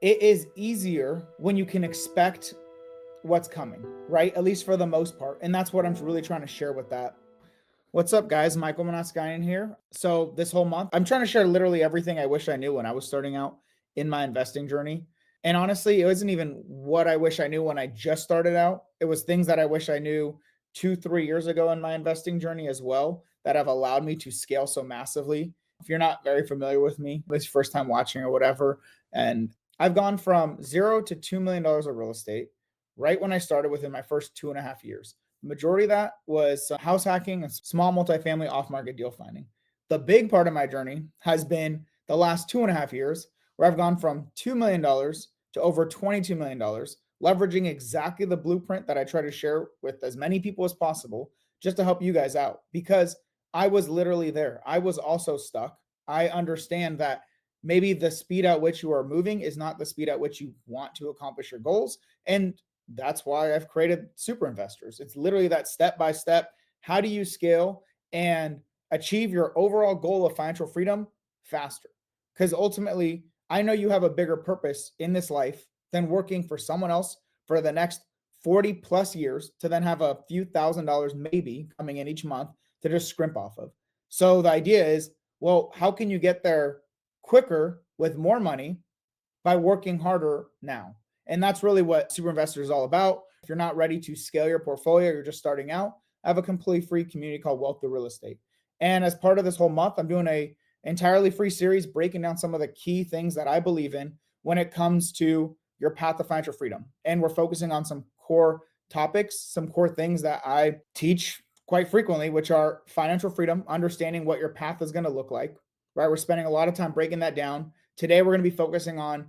it is easier when you can expect what's coming, right? At least for the most part. And that's what I'm really trying to share with that. What's up, guys? Michael Manaskian here. So this whole month, I'm trying to share literally everything I wish I knew when I was starting out in my investing journey. And honestly, it wasn't even what I wish I knew when I just started out. It was things that I wish I knew 2, 3 years ago in my investing journey as well that have allowed me to scale so massively. If you're not very familiar with me, it's your first time watching or whatever, and I've gone from 0 to $2 million of real estate right when I started within my first 2.5 years. The majority of that was house hacking and small multifamily off market deal finding. The big part of my journey has been the last 2.5 years, where I've gone from $2 million to over $22 million, leveraging exactly the blueprint that I try to share with as many people as possible just to help you guys out, because I was literally there. I was also stuck. I understand that maybe the speed at which you are moving is not the speed at which you want to accomplish your goals. And that's why I've created super investors. It's literally that step by step. How do you scale and achieve your overall goal of financial freedom faster? Because ultimately, I know you have a bigger purpose in this life than working for someone else for the next 40 plus years to then have a few $1,000s maybe coming in each month to just scrimp off of. So the idea is, well, how can you get there quicker with more money by working harder now? And that's really what Super Investor is all about. If you're not ready to scale your portfolio, you're just starting out, I have a completely free community called Wealth of Real Estate. And as part of this whole month, I'm doing a entirely free series breaking down some of the key things that I believe in when it comes to your path to financial freedom. And we're focusing on some core topics, some core things that I teach quite frequently, which are financial freedom, understanding what your path is going to look like, right? We're spending a lot of time breaking that down. Today, we're going to be focusing on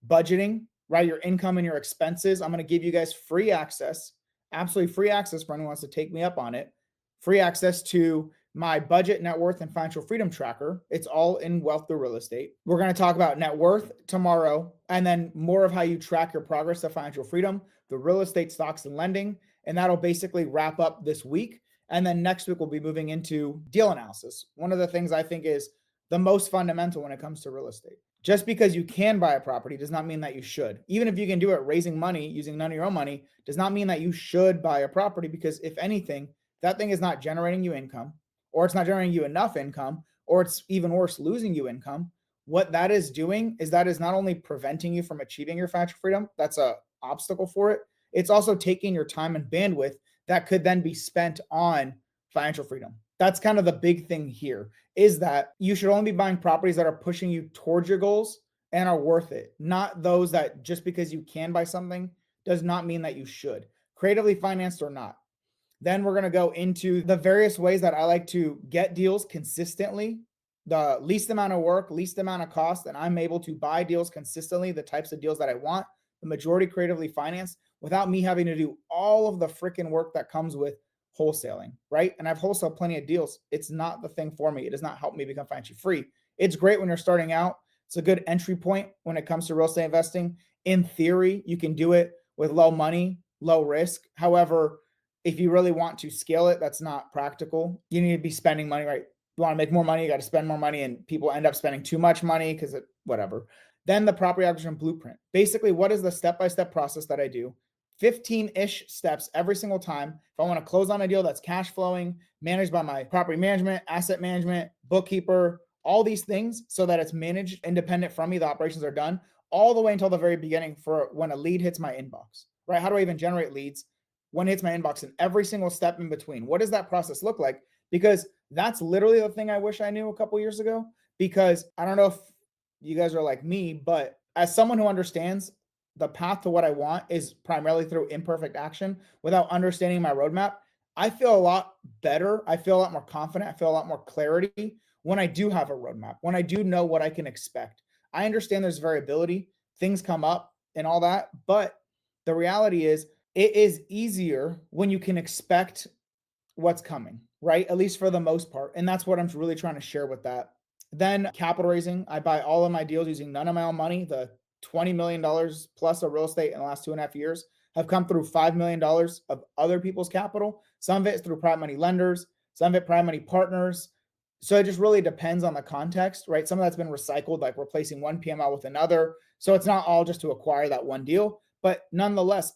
budgeting, right? Your income and your expenses. I'm going to give you guys free access, absolutely free access for anyone who wants to take me up on it. Free access to my budget, net worth, and financial freedom tracker. It's all in Wealth Through Real Estate. We're going to talk about net worth tomorrow, and then more of how you track your progress to financial freedom, the real estate, stocks, and lending. And that'll basically wrap up this week. And then next week, we'll be moving into deal analysis. One of the things I think is the most fundamental when it comes to real estate. Just because you can buy a property does not mean that you should. Even if you can do it raising money, using none of your own money, does not mean that you should buy a property, because if anything, that thing is not generating you income, or it's not generating you enough income, or it's even worse, losing you income. What that is doing is that is not only preventing you from achieving your financial freedom, that's an obstacle for it. It's also taking your time and bandwidth that could then be spent on financial freedom. That's kind of the big thing here, is that you should only be buying properties that are pushing you towards your goals and are worth it, not those that just because you can buy something does not mean that you should, creatively financed or not. Then we're going to go into the various ways that I like to get deals consistently, the least amount of work, least amount of cost, and I'm able to buy deals consistently, the types of deals that I want, the majority creatively financed, without me having to do all of the freaking work that comes with wholesaling, right? And I've wholesaled plenty of deals. It's not the thing for me. It does not help me become financially free. It's great when you're starting out. It's a good entry point when it comes to real estate investing. In theory, you can do it with low money, low risk. However, if you really want to scale it, that's not practical. You need to be spending money, right? You want to make more money, you got to spend more money, and people end up spending too much money because it, whatever. Then the property acquisition blueprint. Basically, what is the step-by-step process that I do? 15-ish steps every single time. If I want to close on a deal that's cash flowing, managed by my property management, asset management, bookkeeper, all these things, so that it's managed independent from me, the operations are done, all the way until the very beginning for when a lead hits my inbox, right? How do I even generate leads when it hits my inbox, and every single step in between? What does that process look like? Because that's literally the thing I wish I knew a couple years ago, because I don't know if you guys are like me, but as someone who understands the path to what I want is primarily through imperfect action without understanding my roadmap, I feel a lot better. I feel a lot more confident. I feel a lot more clarity when I do have a roadmap, when I do know what I can expect. I understand there's variability, things come up and all that, but the reality is it is easier when you can expect what's coming, right? At least for the most part. And that's what I'm really trying to share with that. Then capital raising. I buy all of my deals using none of my own money. The $20 million plus of real estate in the last 2.5 years have come through $5 million of other people's capital. Some of it is through private money lenders, some of it private money partners. So it just really depends on the context, right? Some of that's been recycled, like replacing one PML with another. So it's not all just to acquire that one deal, but nonetheless,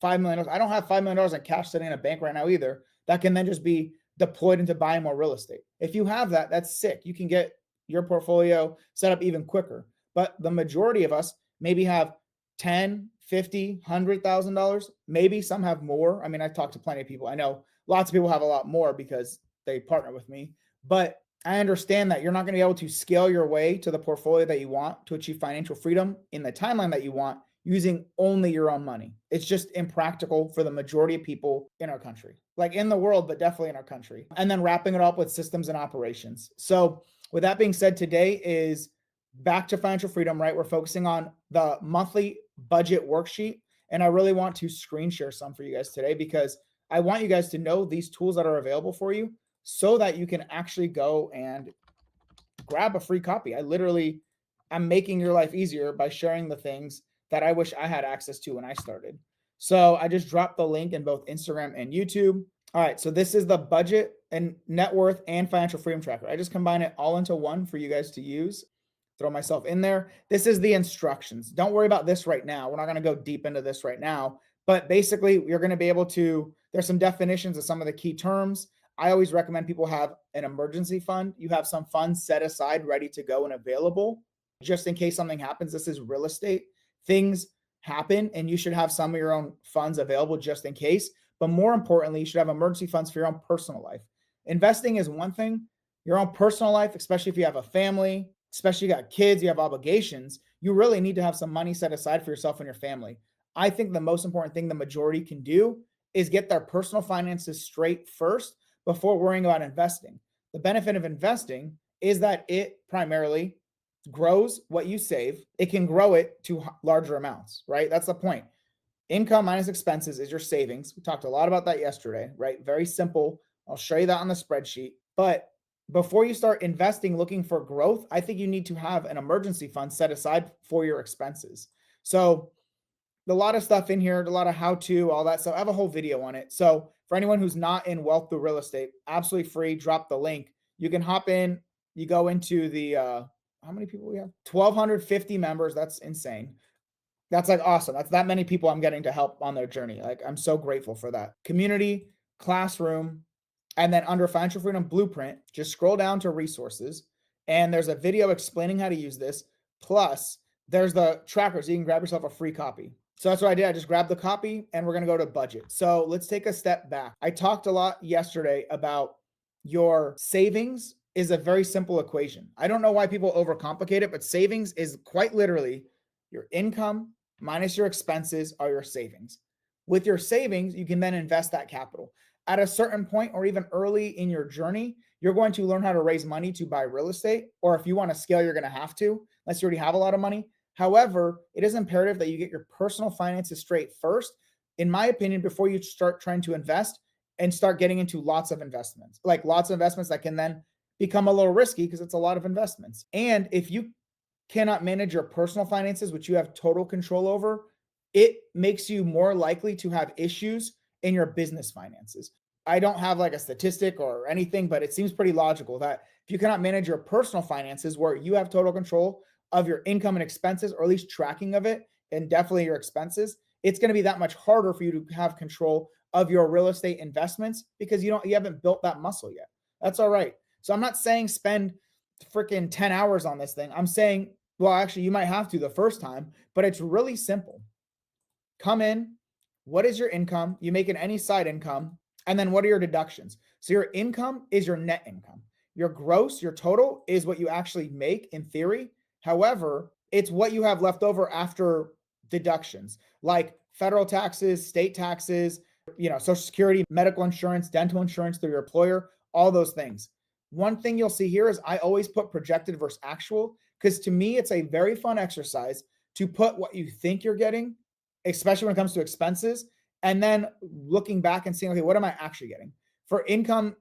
$5 million. I don't have $5 million in cash sitting in a bank right now either. That can then just be deployed into buying more real estate. If you have that, that's sick. You can get your portfolio set up even quicker. But the majority of us maybe have 10, 50, $100,000. Maybe some have more. I mean, I've talked to plenty of people. I know lots of people have a lot more because they partner with me. But I understand that you're not going to be able to scale your way to the portfolio that you want to achieve financial freedom in the timeline that you want using only your own money. It's just impractical for the majority of people in our country, like in the world, but definitely in our country. And then wrapping it up with systems and operations. So with that being said, today is back to financial freedom, right? We're focusing on the monthly budget worksheet. And I really want to screen share some for you guys today because I want you guys to know these tools that are available for you so that you can actually go and grab a free copy. I'm making your life easier by sharing the things that I wish I had access to when I started. So I just dropped the link in both Instagram and YouTube. All right, so this is the budget and net worth and financial freedom tracker. I just combine it all into one for you guys to use. Throw myself in there. This is the instructions. Don't worry about this right now. We're not going to go deep into this right now, but basically you're going to be able to, there's some definitions of some of the key terms. I always recommend people have an emergency fund. You have some funds set aside, ready to go and available just in case something happens. This is real estate. Things happen and you should have some of your own funds available just in case. But more importantly, you should have emergency funds for your own personal life. Investing is one thing. Your own personal life, especially if you have a family, especially you got kids, you have obligations, you really need to have some money set aside for yourself and your family. I think the most important thing the majority can do is get their personal finances straight first before worrying about investing. The benefit of investing is that it primarily grows what you save. It can grow it to larger amounts, right? That's the point. Income minus expenses is your savings. We talked a lot about that yesterday, right? Very simple. I'll show you that on the spreadsheet. But before you start investing, looking for growth, I think you need to have an emergency fund set aside for your expenses. So a lot of stuff in here, a lot of how to, all that stuff. I have a whole video on it. So for anyone who's not in wealth through real estate, absolutely free, drop the link. You can hop in, you go into the, how many people we have? 1,250 members. That's insane. That's like awesome. That's that many people I'm getting to help on their journey. Like I'm so grateful for that. Community, classroom, and then under financial freedom blueprint, just scroll down to resources and there's a video explaining how to use this. Plus there's the tracker so you can grab yourself a free copy. So that's what I did. I just grabbed the copy and we're going to go to budget. So let's take a step back. I talked a lot yesterday about your savings is a very simple equation. I don't know why people overcomplicate it, but savings is quite literally your income minus your expenses are your savings. With your savings, you can then invest that capital. At a certain point or even early in your journey, you're going to learn how to raise money to buy real estate. Or if you want to scale, you're going to have to, unless you already have a lot of money. However, it is imperative that you get your personal finances straight first, in my opinion, before you start trying to invest and start getting into lots of investments, like lots of investments that can then become a little risky because it's a lot of investments. And if you cannot manage your personal finances, which you have total control over, it makes you more likely to have issues in your business finances. I don't have like a statistic or anything, but it seems pretty logical that if you cannot manage your personal finances where you have total control of your income and expenses, or at least tracking of it, and definitely your expenses, it's going to be that much harder for you to have control of your real estate investments because you haven't built that muscle yet. That's all right. So I'm not saying spend freaking 10 hours on this thing. I'm saying, well, actually you might have to the first time, but it's really simple. Come in, what is your income? You make it any side income. And then what are your deductions? So your income is your net income. Your gross, your total is what you actually make in theory. However, it's what you have left over after deductions, like federal taxes, state taxes, Social Security, medical insurance, dental insurance through your employer, all those things. One thing you'll see here is I always put projected versus actual, because to me, it's a very fun exercise to put what you think you're getting, especially when it comes to expenses, and then looking back and seeing, okay, what am I actually getting? For income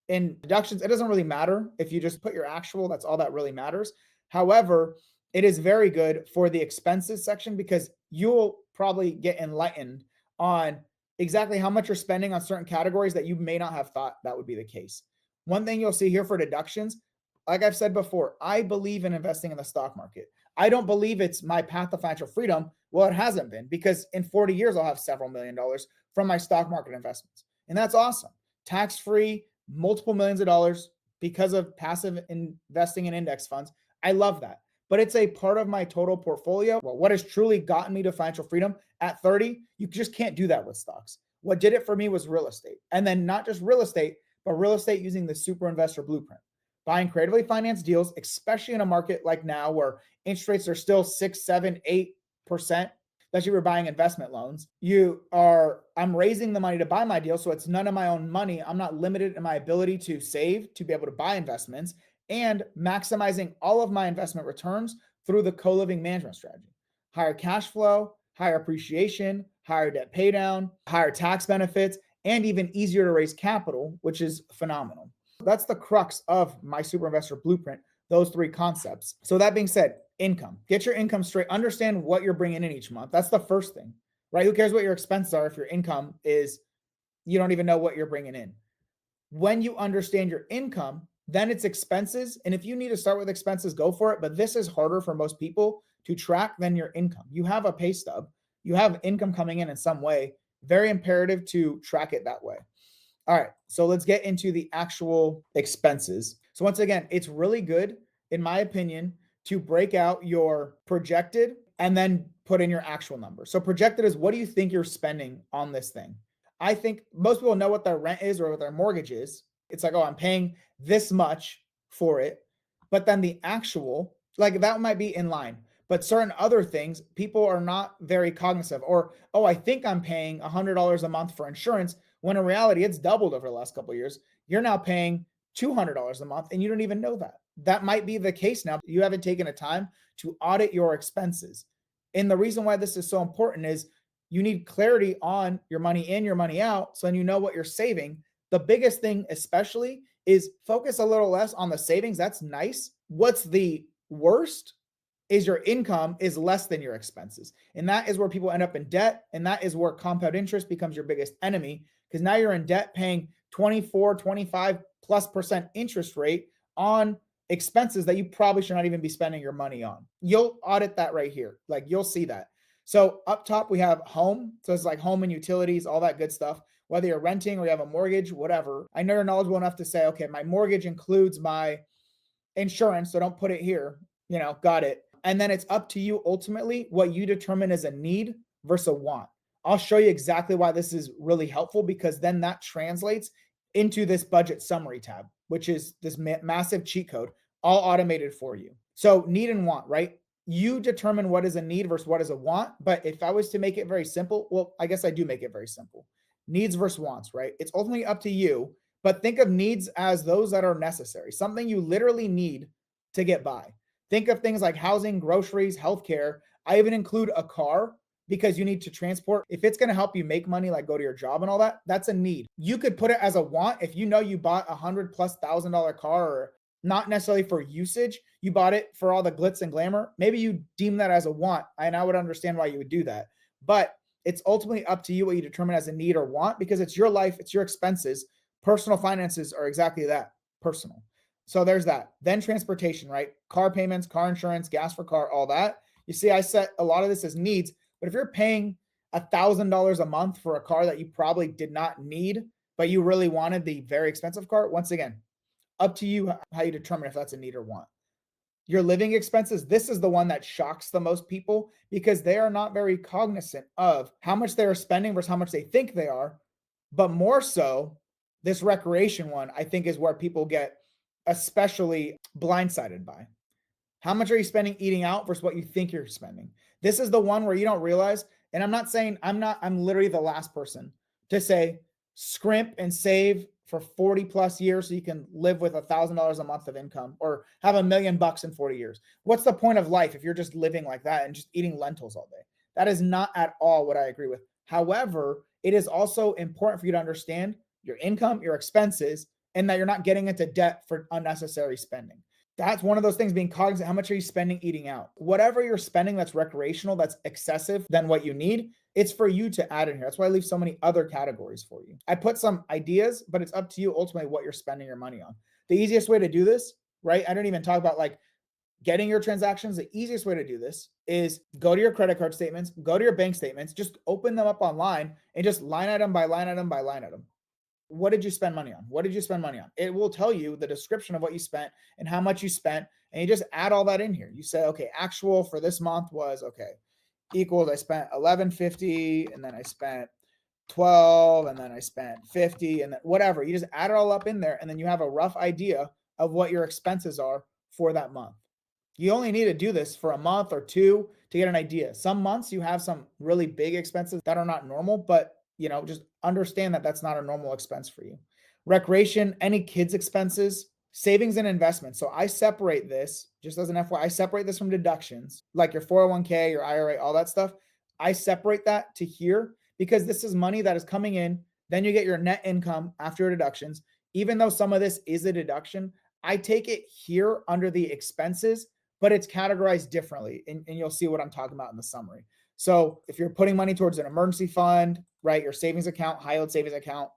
and deductions, it doesn't really matter. If you just put your actual, that's all that really matters. However, it is very good for the expenses section because you'll probably get enlightened on exactly how much you're spending on certain categories that you may not have thought that would be the case. One thing you'll see here for deductions, like I've said before, I believe in investing in the stock market. I don't believe it's my path to financial freedom. Well, it hasn't been, because in 40 years, I'll have several $1 million from my stock market investments. And that's awesome. Tax free, multiple millions of dollars because of passive investing in index funds. I love that. But it's a part of my total portfolio. Well, what has truly gotten me to financial freedom at 30, you just can't do that with stocks. What did it for me was real estate. And then not just real estate, but real estate using the super investor blueprint. Buying creatively financed deals, especially in a market like now where interest rates are still 6, 7, 8%, especially if you're buying investment loans. I'm raising the money to buy my deal, so it's none of my own money. I'm not limited in my ability to save to be able to buy investments, and maximizing all of my investment returns through the co-living management strategy. Higher cash flow, higher appreciation, higher debt paydown, higher tax benefits, and even easier to raise capital, which is phenomenal. That's the crux of my super investor blueprint, those three concepts. So that being said, income. Get your income straight. Understand what you're bringing in each month. That's the first thing, right? Who cares what your expenses are if your income is, you don't even know what you're bringing in. When you understand your income, then it's expenses. And if you need to start with expenses, go for it. But this is harder for most people to track than your income. You have a pay stub, you have income coming in some way. Very imperative to track it that way. All right, so let's get into the actual expenses. So once again, it's really good, in my opinion, to break out your projected and then put in your actual number. So projected is, what do you think you're spending on this thing? I think most people know what their rent is or what their mortgage is. It's like, oh, I'm paying this much for it. But then the actual, like, that might be in line. But certain other things, people are not very cognizant of. Or, oh, I think I'm paying $100 a month for insurance, when in reality, it's doubled over the last couple of years. You're now paying $200 a month and you don't even know that. That might be the case now. You haven't taken a time to audit your expenses. And the reason why this is so important is you need clarity on your money in, your money out, so then you know what you're saving. The biggest thing, especially, is focus a little less on the savings. That's nice. What's the worst is your income is less than your expenses. And that is where people end up in debt. And that is where compound interest becomes your biggest enemy, because now you're in debt paying 24, 25+% interest rate on expenses that you probably should not even be spending your money on. You'll audit that right here. Like, you'll see that. So up top, we have home. So it's like home and utilities, all that good stuff. Whether you're renting or you have a mortgage, whatever. I know you're knowledgeable enough to say, okay, my mortgage includes my insurance, so don't put it here. Got it. And then it's up to you ultimately what you determine as a need versus a want. I'll show you exactly why this is really helpful, because then that translates into this budget summary tab, which is this massive cheat code, all automated for you. So need and want, right? You determine what is a need versus what is a want. But if I was to make it very simple, well, I guess I do make it very simple. Needs versus wants, right? It's ultimately up to you, but think of needs as those that are necessary, something you literally need to get by. Think of things like housing, groceries, healthcare. I even include a car, because you need to transport. If it's going to help you make money, like go to your job and all that, that's a need. You could put it as a want if you know you bought $100,000+ car, or not necessarily for usage, you bought it for all the glitz and glamour. Maybe you deem that as a want, and I would understand why you would do that. But it's ultimately up to you what you determine as a need or want, because it's your life, it's your expenses. Personal finances are exactly that, personal. So there's that. Then transportation, right? Car payments, car insurance, gas for car, all that. You see, I set a lot of this as needs, but if you're paying $1,000 a month for a car that you probably did not need, but you really wanted the very expensive car, once again, up to you how you determine if that's a need or want. Your living expenses, this is the one that shocks the most people, because they are not very cognizant of how much they are spending versus how much they think they are. But more so, this recreation one, I think, is where people get especially blindsided by. How much are you spending eating out versus what you think you're spending? This is the one where you don't realize, and I'm not saying I'm literally the last person to say scrimp and save for 40+ years so you can live with $1,000 a month of income, or have $1 million in 40 years. What's the point of life if you're just living like that and just eating lentils all day? That is not at all what I agree with. However, it is also important for you to understand your income, your expenses, and that you're not getting into debt for unnecessary spending. That's one of those things, being cognizant. How much are you spending eating out? Whatever you're spending that's recreational, that's excessive than what you need, it's for you to add in here. That's why I leave so many other categories for you. I put some ideas, but it's up to you ultimately what you're spending your money on. The easiest way to do this, right? I don't even talk about like getting your transactions, the easiest way to do this is go to your credit card statements, go to your bank statements, just open them up online and just line item by line item by line item. What did you spend money on? What did you spend money on? It will tell you the description of what you spent and how much you spent. And you just add all that in here. You say, okay, actual for this month was okay, equals I spent 1150 and then I spent 12 and then I spent 50 and then whatever. You just add it all up in there and then you have a rough idea of what your expenses are for that month. You only need to do this for a month or two to get an idea. Some months you have some really big expenses that are not normal, but just understand that that's not a normal expense for you. Recreation, any kids expenses, savings and investments. So I separate this, just as an FYI, I separate this from deductions, like your 401k, your IRA, all that stuff. I separate that to here because this is money that is coming in. Then you get your net income after your deductions. Even though some of this is a deduction, I take it here under the expenses, but it's categorized differently. And you'll see what I'm talking about in the summary. So if you're putting money towards an emergency fund, right, your savings account, high yield savings account,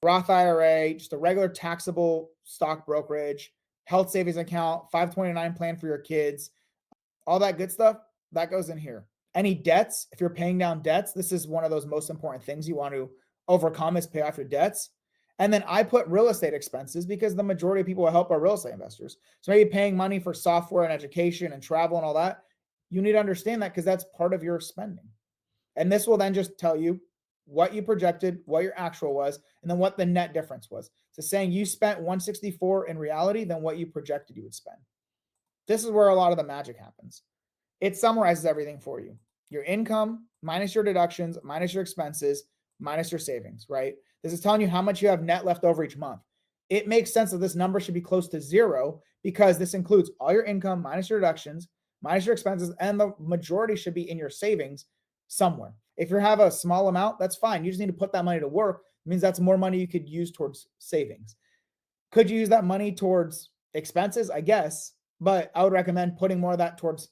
Roth IRA, just a regular taxable stock brokerage, health savings account, 529 plan for your kids, all that good stuff, that goes in here. Any debts, if you're paying down debts, this is one of those most important things you want to overcome is pay off your debts. And then I put real estate expenses because the majority of people I help are real estate investors. So maybe paying money for software and education and travel and all that, you need to understand that because that's part of your spending. And this will then just tell you what you projected, what your actual was, and then what the net difference was. So saying you spent 164 in reality than what you projected you would spend. This is where a lot of the magic happens. It summarizes everything for you. Your income minus your deductions, minus your expenses, minus your savings, right? This is telling you how much you have net left over each month. It makes sense that this number should be close to zero because this includes all your income minus your deductions, minus your expenses, and the majority should be in your savings somewhere. If you have a small amount, that's fine. You just need to put that money to work. It means that's more money you could use towards savings. Could you use that money towards expenses? I guess, but I would recommend putting more of that towards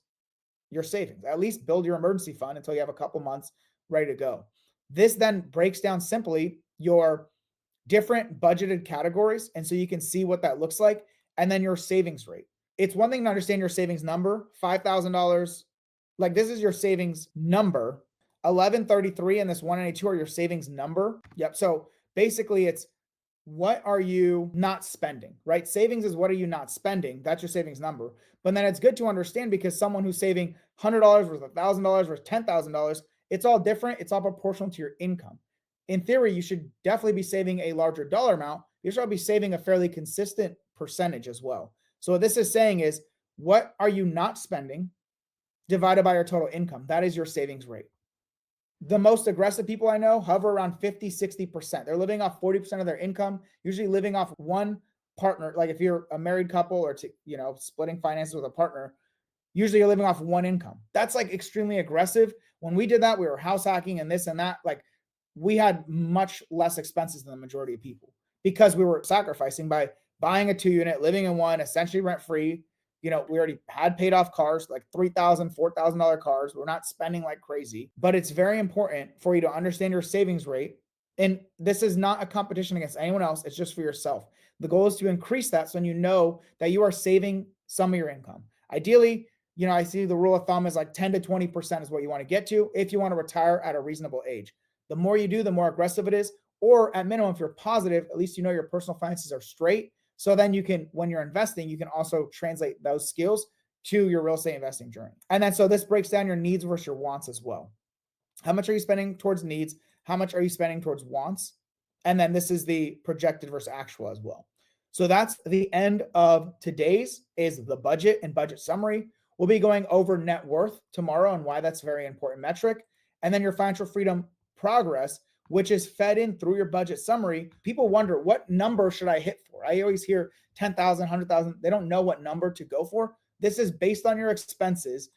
your savings. At least build your emergency fund until you have a couple months ready to go. This then breaks down simply your different budgeted categories. And so you can see what that looks like. And then your savings rate. It's one thing to understand your savings number, $5,000. Like this is your savings number. 1133 and this 192 are your savings number. Yep. So basically it's what are you not spending, right? Savings is what are you not spending? That's your savings number. But then it's good to understand because someone who's saving $100 versus $1,000 versus $10,000, it's all different. It's all proportional to your income. In theory, you should definitely be saving a larger dollar amount. You should be saving a fairly consistent percentage as well. So what this is saying is what are you not spending divided by your total income? That is your savings rate. The most aggressive people I know hover around 50, 60%. They're living off 40% of their income, usually living off one partner. Like if you're a married couple or splitting finances with a partner, usually you're living off one income. That's like extremely aggressive. When we did that, we were house hacking and this and that. Like we had much less expenses than the majority of people because we were sacrificing by buying a 2-unit, living in one, essentially rent free. We already had paid off cars, like $3,000, $4,000 cars. We're not spending like crazy, but it's very important for you to understand your savings rate. And this is not a competition against anyone else. It's just for yourself. The goal is to increase that so you know that you are saving some of your income. Ideally, I see the rule of thumb is like 10 to 20% is what you want to get to if you want to retire at a reasonable age. The more you do, the more aggressive it is. Or at minimum, if you're positive, at least your personal finances are straight. So then you can, when you're investing, you can also translate those skills to your real estate investing journey. And then so this breaks down your needs versus your wants as well. How much are you spending towards needs? How much are you spending towards wants? And then this is the projected versus actual as well. So that's the end of today's is the budget and budget summary. We'll be going over net worth tomorrow and why that's a very important metric. And then your financial freedom progress, which is fed in through your budget summary. People wonder, what number should I hit for? I always hear 10,000, 100,000. They don't know what number to go for. This is based on your expenses.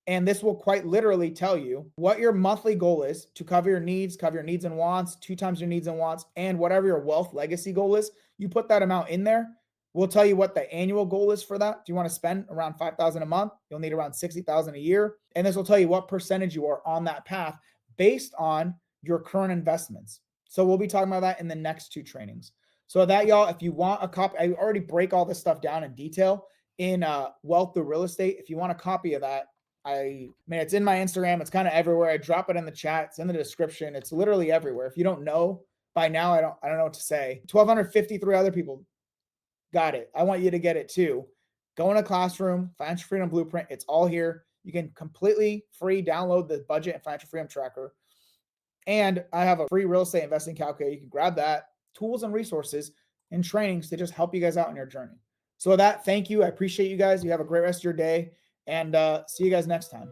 And this will quite literally tell you what your monthly goal is to cover your needs and wants, 2 times your needs and wants, and whatever your wealth legacy goal is. You put that amount in there. We'll tell you what the annual goal is for that. Do you want to spend around $5,000 a month? You'll need around $60,000 a year. And this will tell you what percentage you are on that path based on your current investments. So we'll be talking about that in the next 2 trainings. So that, y'all, if you want a copy, I already break all this stuff down in detail in Wealth Through Real Estate. If you want a copy of that, I mean, it's in my Instagram. It's kind of everywhere. I drop it in the chat. It's in the description. It's literally everywhere. If you don't know by now, I don't know what to say. 1,253 other people got it. I want you to get it too. Go in a classroom, Financial Freedom Blueprint. It's all here. You can completely free download the budget and financial freedom tracker. And I have a free real estate investing calculator. You can grab that, tools and resources and trainings to just help you guys out in your journey. So with that, thank you. I appreciate you guys. You have a great rest of your day, and see you guys next time.